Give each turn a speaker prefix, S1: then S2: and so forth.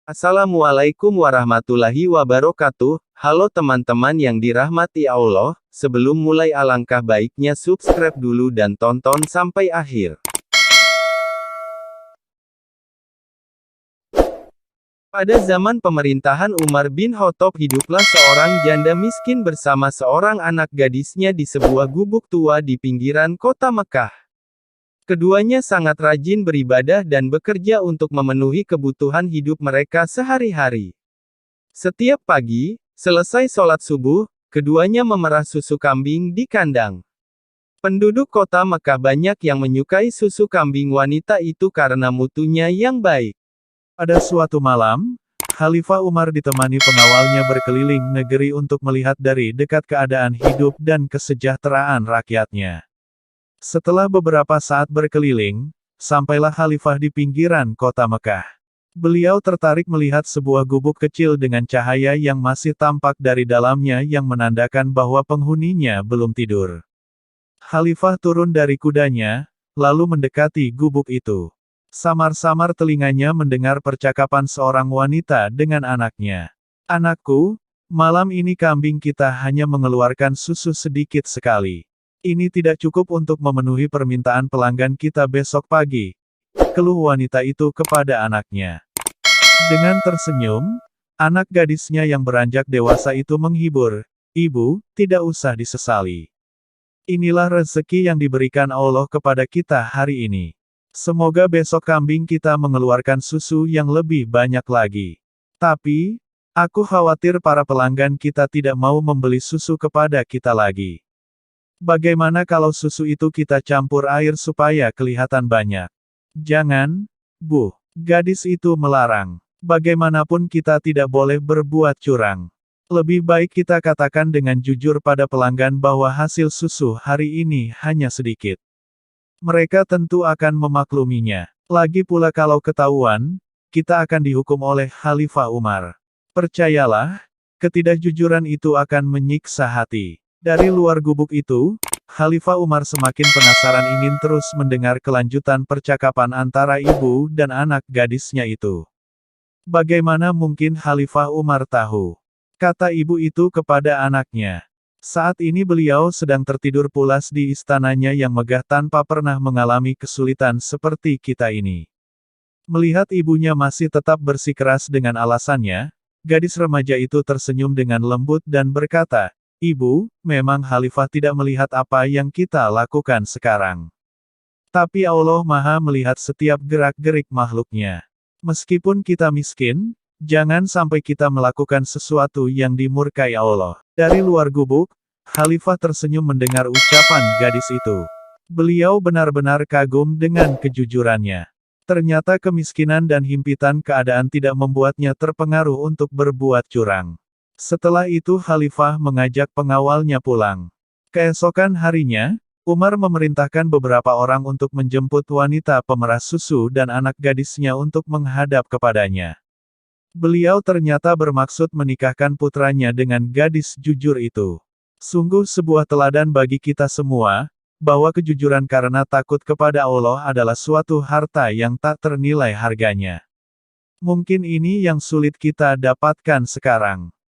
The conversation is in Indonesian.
S1: Assalamualaikum warahmatullahi wabarakatuh. Halo teman-teman yang dirahmati Allah, sebelum mulai alangkah baiknya subscribe dulu dan tonton sampai akhir. Pada zaman pemerintahan Umar bin Khattab hiduplah seorang janda miskin bersama seorang anak gadisnya di sebuah gubuk tua di pinggiran kota Mekah. Keduanya sangat rajin beribadah dan bekerja untuk memenuhi kebutuhan hidup mereka sehari-hari. Setiap pagi, selesai sholat subuh, keduanya memerah susu kambing di kandang. Penduduk kota Mekah banyak yang menyukai susu kambing wanita itu karena mutunya yang baik.
S2: Pada suatu malam, Khalifah Umar ditemani pengawalnya berkeliling negeri untuk melihat dari dekat keadaan hidup dan kesejahteraan rakyatnya. Setelah beberapa saat berkeliling, sampailah Khalifah di pinggiran kota Mekah. Beliau tertarik melihat sebuah gubuk kecil dengan cahaya yang masih tampak dari dalamnya yang menandakan bahwa penghuninya belum tidur. Khalifah turun dari kudanya, lalu mendekati gubuk itu. Samar-samar telinganya mendengar percakapan seorang wanita dengan anaknya. "Anakku, malam ini kambing kita hanya mengeluarkan susu sedikit sekali. Ini tidak cukup untuk memenuhi permintaan pelanggan kita besok pagi," keluh wanita itu kepada anaknya. Dengan tersenyum, anak gadisnya yang beranjak dewasa itu menghibur, "Ibu, tidak usah disesali. Inilah rezeki yang diberikan Allah kepada kita hari ini. Semoga besok kambing kita mengeluarkan susu yang lebih banyak lagi. Tapi, aku khawatir para pelanggan kita tidak mau membeli susu kepada kita lagi. Bagaimana kalau susu itu kita campur air supaya kelihatan banyak?" "Jangan, Bu." Gadis itu melarang. "Bagaimanapun kita tidak boleh berbuat curang. Lebih baik kita katakan dengan jujur pada pelanggan bahwa hasil susu hari ini hanya sedikit. Mereka tentu akan memakluminya. Lagi pula kalau ketahuan, kita akan dihukum oleh Khalifah Umar. Percayalah, ketidakjujuran itu akan menyiksa hati." Dari luar gubuk itu, Khalifah Umar semakin penasaran ingin terus mendengar kelanjutan percakapan antara ibu dan anak gadisnya itu. "Bagaimana mungkin Khalifah Umar tahu?" kata ibu itu kepada anaknya. "Saat ini beliau sedang tertidur pulas di istananya yang megah tanpa pernah mengalami kesulitan seperti kita ini." Melihat ibunya masih tetap bersikeras dengan alasannya, gadis remaja itu tersenyum dengan lembut dan berkata, "Ibu, memang Khalifah tidak melihat apa yang kita lakukan sekarang. Tapi Allah Maha melihat setiap gerak-gerik makhluknya. Meskipun kita miskin, jangan sampai kita melakukan sesuatu yang dimurkai Allah." Dari luar gubuk, Khalifah tersenyum mendengar ucapan gadis itu. Beliau benar-benar kagum dengan kejujurannya. Ternyata kemiskinan dan himpitan keadaan tidak membuatnya terpengaruh untuk berbuat curang. Setelah itu Khalifah mengajak pengawalnya pulang. Keesokan harinya, Umar memerintahkan beberapa orang untuk menjemput wanita pemerah susu dan anak gadisnya untuk menghadap kepadanya. Beliau ternyata bermaksud menikahkan putranya dengan gadis jujur itu. Sungguh sebuah teladan bagi kita semua, bahwa kejujuran karena takut kepada Allah adalah suatu harta yang tak ternilai harganya. Mungkin ini yang sulit kita dapatkan sekarang.